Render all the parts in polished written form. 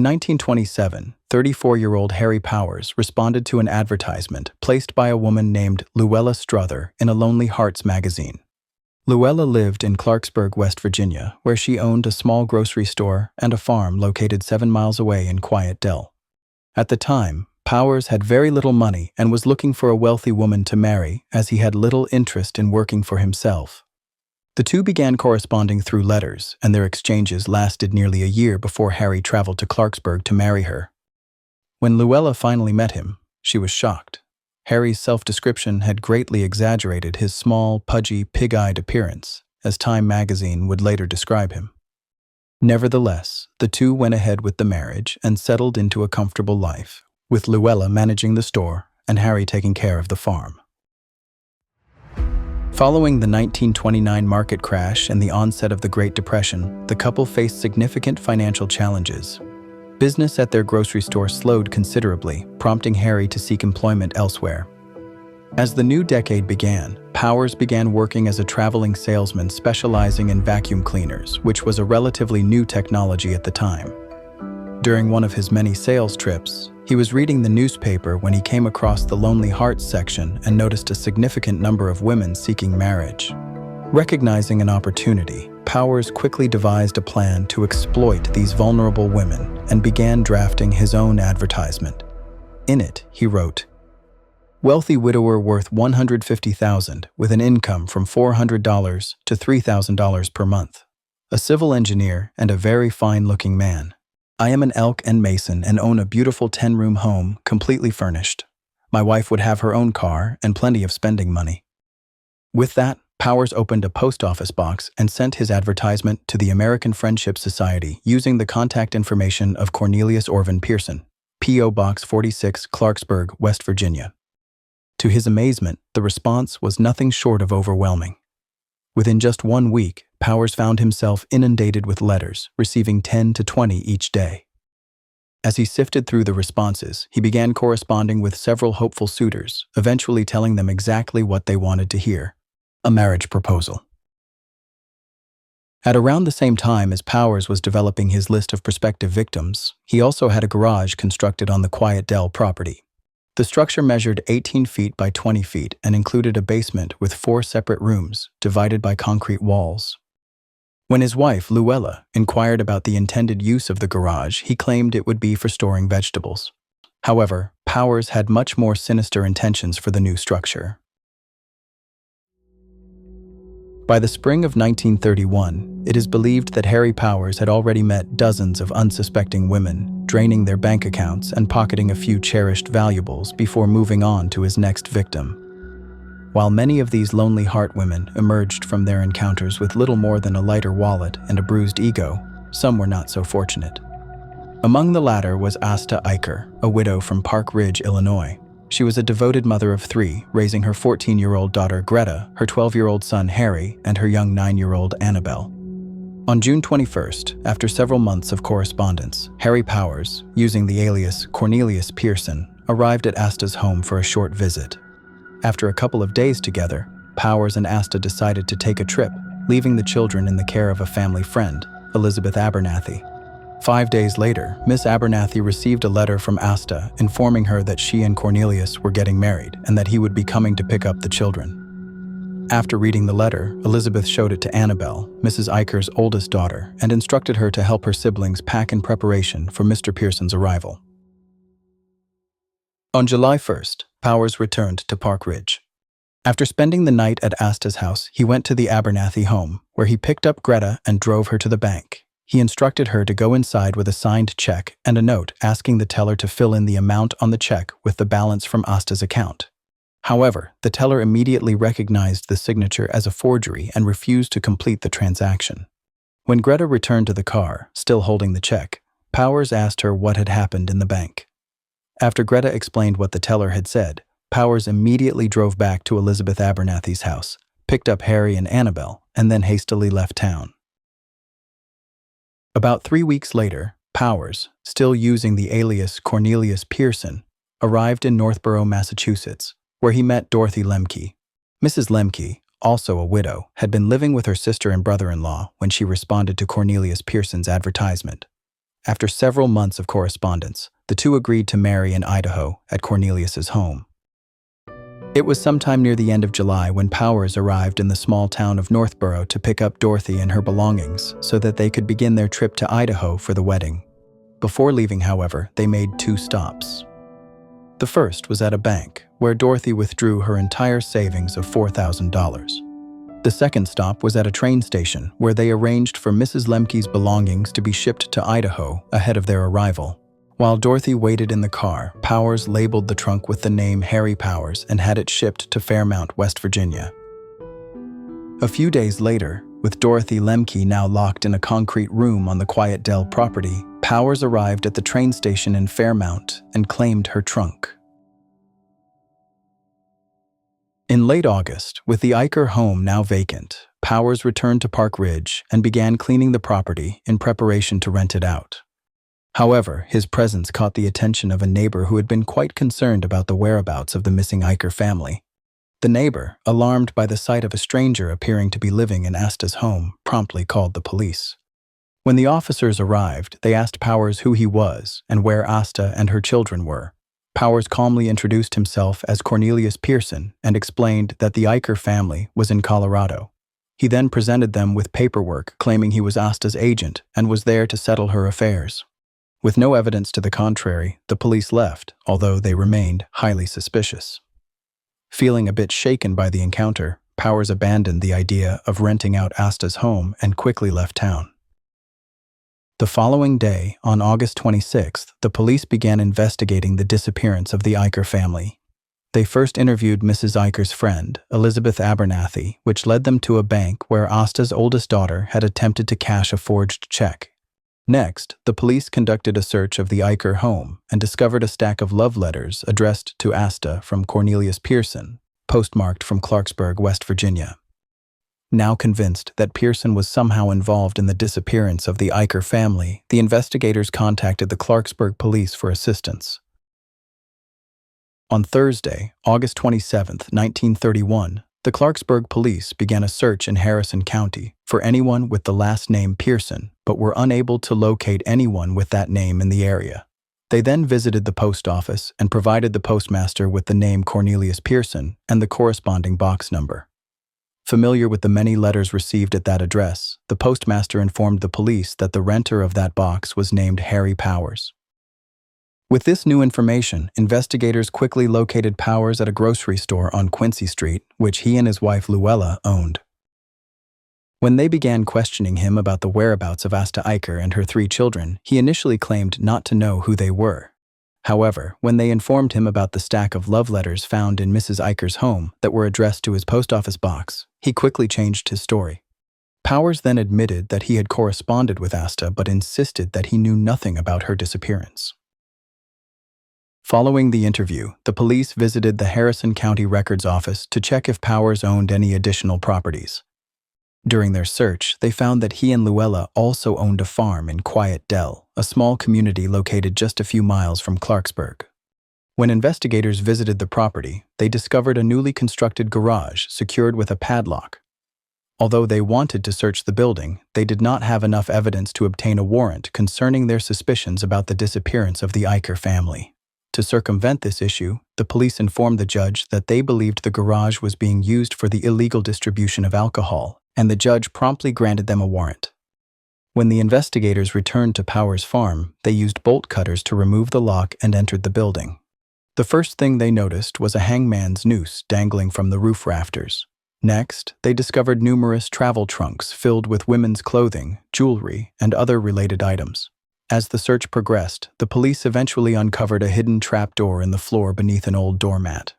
1927, 34-year-old Harry Powers responded to an advertisement placed by a woman named Luella Strother in a Lonely Hearts magazine. Luella lived in Clarksburg, West Virginia, where she owned a small grocery store and a farm located 7 miles away in Quiet Dell. At the time, Powers had very little money and was looking for a wealthy woman to marry, as he had little interest in working for himself. The two began corresponding through letters, and their exchanges lasted nearly a year before Harry traveled to Clarksburg to marry her. When Luella finally met him, she was shocked. Harry's self-description had greatly exaggerated his small, pudgy, pig-eyed appearance, as Time magazine would later describe him. Nevertheless, the two went ahead with the marriage and settled into a comfortable life, with Luella managing the store and Harry taking care of the farm. Following the 1929 market crash and the onset of the Great Depression, the couple faced significant financial challenges. Business at their grocery store slowed considerably, prompting Harry to seek employment elsewhere. As the new decade began, Powers began working as a traveling salesman specializing in vacuum cleaners, which was a relatively new technology at the time. During one of his many sales trips, he was reading the newspaper when he came across the Lonely Hearts section and noticed a significant number of women seeking marriage. Recognizing an opportunity, Powers quickly devised a plan to exploit these vulnerable women and began drafting his own advertisement. In it, he wrote, "Wealthy widower worth $150,000 with an income from $400 to $3,000 per month. A civil engineer and a very fine-looking man. I am an Elk and Mason and own a beautiful 10-room home completely furnished. My wife would have her own car and plenty of spending money." With that, Powers opened a post office box and sent his advertisement to the American Friendship Society using the contact information of Cornelius Orvin Pearson, P.O. Box 46, Clarksburg, West Virginia. To his amazement, the response was nothing short of overwhelming. Within just 1 week, Powers found himself inundated with letters, receiving 10 to 20 each day. As he sifted through the responses, he began corresponding with several hopeful suitors, eventually telling them exactly what they wanted to hear: a marriage proposal. At around the same time as Powers was developing his list of prospective victims, he also had a garage constructed on the Quiet Dell property. The structure measured 18 feet by 20 feet and included a basement with 4 separate rooms, divided by concrete walls. When his wife, Luella, inquired about the intended use of the garage, he claimed it would be for storing vegetables. However, Powers had much more sinister intentions for the new structure. By the spring of 1931, it is believed that Harry Powers had already met dozens of unsuspecting women, draining their bank accounts and pocketing a few cherished valuables before moving on to his next victim. While many of these lonely heart women emerged from their encounters with little more than a lighter wallet and a bruised ego, some were not so fortunate. Among the latter was Asta Eicher, a widow from Park Ridge, Illinois. She was a devoted mother of 3, raising her 14-year-old daughter Greta, her 12-year-old son Harry, and her young 9-year-old Annabelle. On June 21st, after several months of correspondence, Harry Powers, using the alias Cornelius Pearson, arrived at Asta's home for a short visit. After a couple of days together, Powers and Asta decided to take a trip, leaving the children in the care of a family friend, Elizabeth Abernathy. 5 days later, Miss Abernathy received a letter from Asta informing her that she and Cornelius were getting married and that he would be coming to pick up the children. After reading the letter, Elizabeth showed it to Annabelle, Mrs. Eicher's oldest daughter, and instructed her to help her siblings pack in preparation for Mr. Pearson's arrival. On July 1st, Powers returned to Park Ridge. After spending the night at Asta's house, he went to the Abernathy home, where he picked up Greta and drove her to the bank. He instructed her to go inside with a signed check and a note asking the teller to fill in the amount on the check with the balance from Asta's account. However, the teller immediately recognized the signature as a forgery and refused to complete the transaction. When Greta returned to the car, still holding the check, Powers asked her what had happened in the bank. After Greta explained what the teller had said, Powers immediately drove back to Elizabeth Abernathy's house, picked up Harry and Annabelle, and then hastily left town. About 3 weeks later, Powers, still using the alias Cornelius Pearson, arrived in Northborough, Massachusetts, where he met Dorothy Lemke. Mrs. Lemke, also a widow, had been living with her sister and brother-in-law when she responded to Cornelius Pearson's advertisement. after several months of correspondence, the two agreed to marry in Idaho at Cornelius's home. It was sometime near the end of July when Powers arrived in the small town of Northborough to pick up Dorothy and her belongings so that they could begin their trip to Idaho for the wedding. Before leaving, however, they made two stops. The first was at a bank, where Dorothy withdrew her entire savings of $4,000. The second stop was at a train station, where they arranged for Mrs. Lemke's belongings to be shipped to Idaho ahead of their arrival. While Dorothy waited in the car, Powers labeled the trunk with the name Harry Powers and had it shipped to Fairmount, West Virginia. A few days later, with Dorothy Lemke now locked in a concrete room on the Quiet Dell property, Powers arrived at the train station in Fairmount and claimed her trunk. In late August, with the Eicher home now vacant, Powers returned to Park Ridge and began cleaning the property in preparation to rent it out. However, his presence caught the attention of a neighbor who had been quite concerned about the whereabouts of the missing Eicher family. The neighbor, alarmed by the sight of a stranger appearing to be living in Asta's home, promptly called the police. When the officers arrived, they asked Powers who he was and where Asta and her children were. Powers calmly introduced himself as Cornelius Pearson and explained that the Eicher family was in Colorado. He then presented them with paperwork claiming he was Asta's agent and was there to settle her affairs. With no evidence to the contrary, the police left, although they remained highly suspicious. Feeling a bit shaken by the encounter, Powers abandoned the idea of renting out Asta's home and quickly left town. The following day, on August 26th, the police began investigating the disappearance of the Eicher family. They first interviewed Mrs. Eicher's friend, Elizabeth Abernathy, which led them to a bank where Asta's oldest daughter had attempted to cash a forged check. Next, the police conducted a search of the Eicher home and discovered a stack of love letters addressed to Asta from Cornelius Pearson, postmarked from Clarksburg, West Virginia. Now convinced that Pearson was somehow involved in the disappearance of the Eicher family, the investigators contacted the Clarksburg police for assistance. On Thursday, August 27, 1931, the Clarksburg police began a search in Harrison County for anyone with the last name Pearson, but were unable to locate anyone with that name in the area. They then visited the post office and provided the postmaster with the name Cornelius Pearson and the corresponding box number. Familiar with the many letters received at that address, the postmaster informed the police that the renter of that box was named Harry Powers. With this new information, investigators quickly located Powers at a grocery store on Quincy Street, which he and his wife Luella owned. When they began questioning him about the whereabouts of Asta Eicher and her 3 children, he initially claimed not to know who they were. However, when they informed him about the stack of love letters found in Mrs. Eicher's home that were addressed to his post office box, he quickly changed his story. Powers then admitted that he had corresponded with Asta but insisted that he knew nothing about her disappearance. Following the interview, the police visited the Harrison County Records Office to check if Powers owned any additional properties. During their search, they found that he and Luella also owned a farm in Quiet Dell, a small community located just a few miles from Clarksburg. When investigators visited the property, they discovered a newly constructed garage secured with a padlock. Although they wanted to search the building, they did not have enough evidence to obtain a warrant concerning their suspicions about the disappearance of the Eicher family. To circumvent this issue, the police informed the judge that they believed the garage was being used for the illegal distribution of alcohol, and the judge promptly granted them a warrant. When the investigators returned to Powers' farm, they used bolt cutters to remove the lock and entered the building. The first thing they noticed was a hangman's noose dangling from the roof rafters. Next, they discovered numerous travel trunks filled with women's clothing, jewelry, and other related items. As the search progressed, the police eventually uncovered a hidden trapdoor in the floor beneath an old doormat.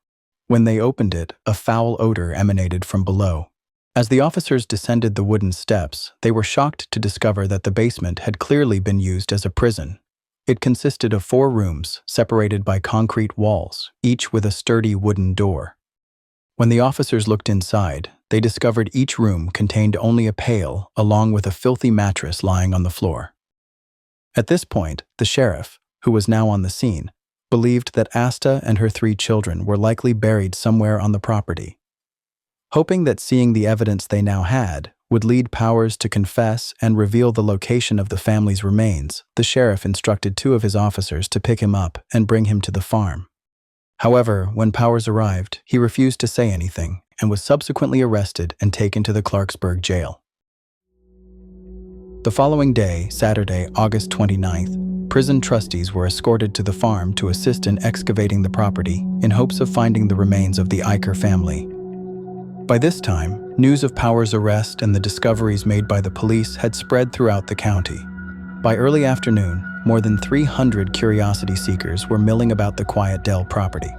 When they opened it, a foul odor emanated from below. As the officers descended the wooden steps, they were shocked to discover that the basement had clearly been used as a prison. It consisted of 4 rooms, separated by concrete walls, each with a sturdy wooden door. When the officers looked inside, they discovered each room contained only a pail, along with a filthy mattress lying on the floor. At this point, the sheriff, who was now on the scene, believed that Asta and her 3 children were likely buried somewhere on the property. Hoping that seeing the evidence they now had would lead Powers to confess and reveal the location of the family's remains, the sheriff instructed 2 of his officers to pick him up and bring him to the farm. However, when Powers arrived, he refused to say anything and was subsequently arrested and taken to the Clarksburg jail. The following day, Saturday, August 29th, prison trustees were escorted to the farm to assist in excavating the property in hopes of finding the remains of the Eicher family. By this time, news of Powers' arrest and the discoveries made by the police had spread throughout the county. By early afternoon, more than 300 curiosity seekers were milling about the Quiet Dell property.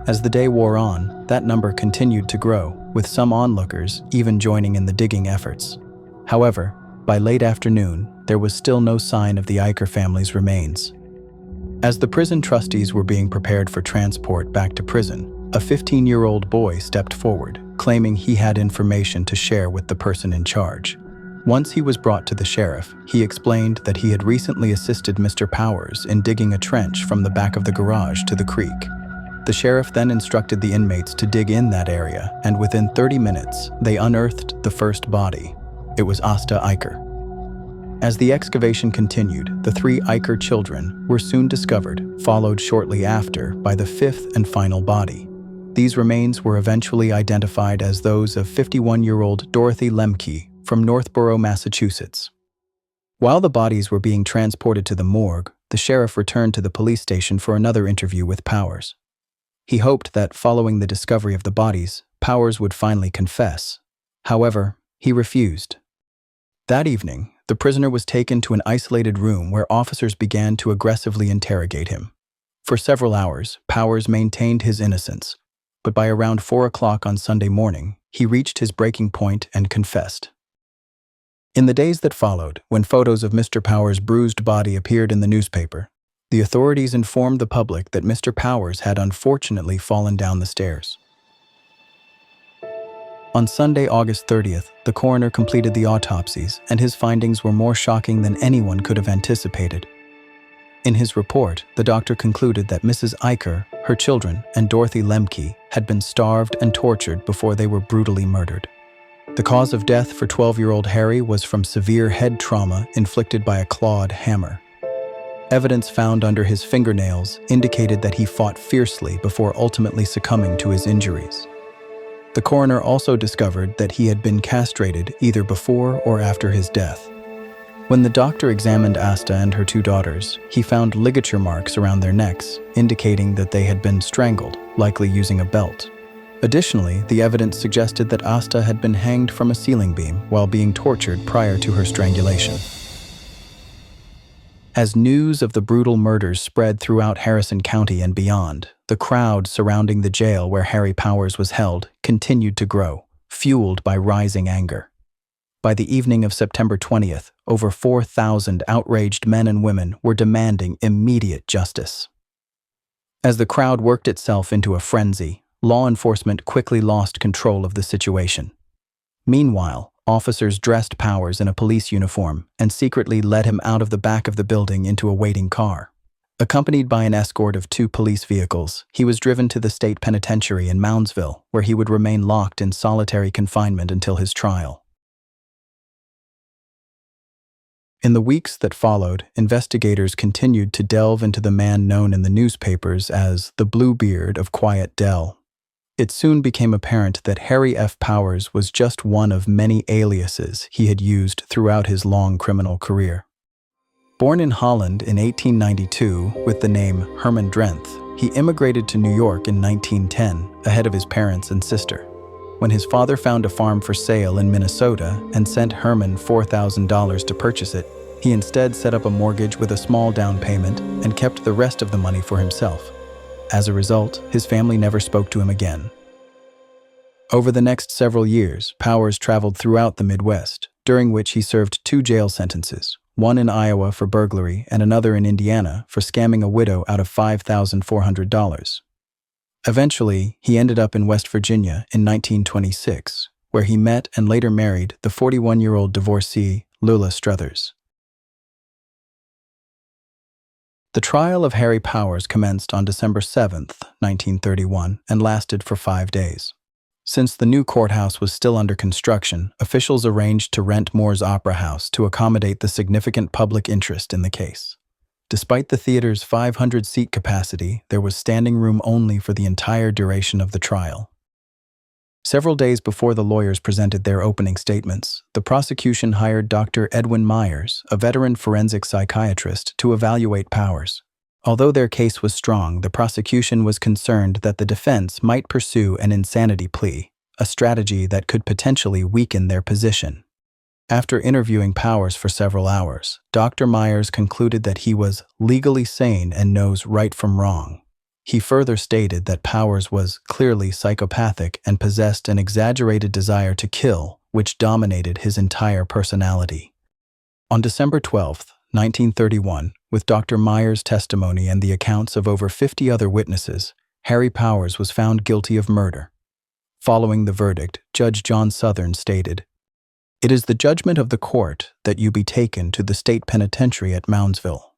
As the day wore on, that number continued to grow, with some onlookers even joining in the digging efforts. However, by late afternoon, there was still no sign of the Eicher family's remains. As the prison trustees were being prepared for transport back to prison, a 15-year-old boy stepped forward, claiming he had information to share with the person in charge. Once he was brought to the sheriff, he explained that he had recently assisted Mr. Powers in digging a trench from the back of the garage to the creek. The sheriff then instructed the inmates to dig in that area, and within 30 minutes, they unearthed the first body. It was Asta Eicher. As the excavation continued, the 3 Eicher children were soon discovered, followed shortly after by the 5th and final body. These remains were eventually identified as those of 51-year-old Dorothy Lemke from Northborough, Massachusetts. While the bodies were being transported to the morgue, the sheriff returned to the police station for another interview with Powers. He hoped that following the discovery of the bodies, Powers would finally confess. However, he refused. That evening, the prisoner was taken to an isolated room where officers began to aggressively interrogate him. For several hours, Powers maintained his innocence, but by around 4 o'clock on Sunday morning, he reached his breaking point and confessed. In the days that followed, when photos of Mr. Powers' bruised body appeared in the newspaper, the authorities informed the public that Mr. Powers had unfortunately fallen down the stairs. On Sunday, August 30th, the coroner completed the autopsies, and his findings were more shocking than anyone could have anticipated. In his report, the doctor concluded that Mrs. Eicher, her children, and Dorothy Lemke had been starved and tortured before they were brutally murdered. The cause of death for 12-year-old Harry was from severe head trauma inflicted by a clawed hammer. Evidence found under his fingernails indicated that he fought fiercely before ultimately succumbing to his injuries. The coroner also discovered that he had been castrated either before or after his death. When the doctor examined Asta and her 2 daughters, he found ligature marks around their necks, indicating that they had been strangled, likely using a belt. Additionally, the evidence suggested that Asta had been hanged from a ceiling beam while being tortured prior to her strangulation. As news of the brutal murders spread throughout Harrison County and beyond, the crowd surrounding the jail where Harry Powers was held continued to grow, fueled by rising anger. By the evening of September 20th, over 4,000 outraged men and women were demanding immediate justice. As the crowd worked itself into a frenzy, law enforcement quickly lost control of the situation. Meanwhile, officers dressed Powers in a police uniform and secretly led him out of the back of the building into a waiting car. Accompanied by an escort of 2 police vehicles, he was driven to the state penitentiary in Moundsville, where he would remain locked in solitary confinement until his trial. In the weeks that followed, investigators continued to delve into the man known in the newspapers as the Bluebeard of Quiet Dell. It soon became apparent that Harry F. Powers was just one of many aliases he had used throughout his long criminal career. Born in Holland in 1892 with the name Herman Drenth, he immigrated to New York in 1910, ahead of his parents and sister. When his father found a farm for sale in Minnesota and sent Herman $4,000 to purchase it, he instead set up a mortgage with a small down payment and kept the rest of the money for himself. As a result, his family never spoke to him again. Over the next several years, Powers traveled throughout the Midwest, during which he served 2 jail sentences, one in Iowa for burglary and another in Indiana for scamming a widow out of $5,400. Eventually, he ended up in West Virginia in 1926, where he met and later married the 41-year-old divorcee Lula Struthers. The trial of Harry Powers commenced on December 7, 1931, and lasted for 5 days. Since the new courthouse was still under construction, officials arranged to rent Moore's Opera House to accommodate the significant public interest in the case. Despite the theater's 500-seat capacity, there was standing room only for the entire duration of the trial. Several days before the lawyers presented their opening statements, the prosecution hired Dr. Edwin Myers, a veteran forensic psychiatrist, to evaluate Powers. Although their case was strong, the prosecution was concerned that the defense might pursue an insanity plea, a strategy that could potentially weaken their position. After interviewing Powers for several hours, Dr. Myers concluded that he was legally sane and knows right from wrong. He further stated that Powers was clearly psychopathic and possessed an exaggerated desire to kill, which dominated his entire personality. On December 12, 1931, with Dr. Myers' testimony and the accounts of over 50 other witnesses, Harry Powers was found guilty of murder. Following the verdict, Judge John Southern stated, "It is the judgment of the court that you be taken to the state penitentiary at Moundsville,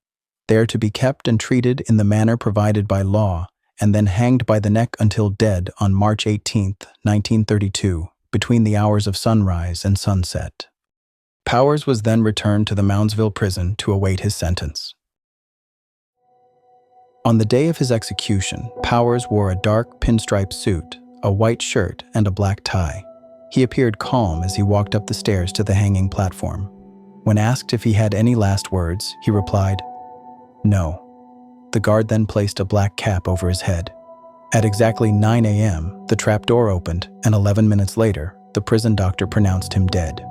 there to be kept and treated in the manner provided by law, and then hanged by the neck until dead on March 18, 1932, between the hours of sunrise and sunset." Powers was then returned to the Moundsville prison to await his sentence. On the day of his execution, Powers wore a dark pinstripe suit, a white shirt, and a black tie. He appeared calm as he walked up the stairs to the hanging platform. When asked if he had any last words, he replied, "No." The guard then placed a black cap over his head. At exactly 9 a.m., the trapdoor opened, and 11 minutes later, the prison doctor pronounced him dead.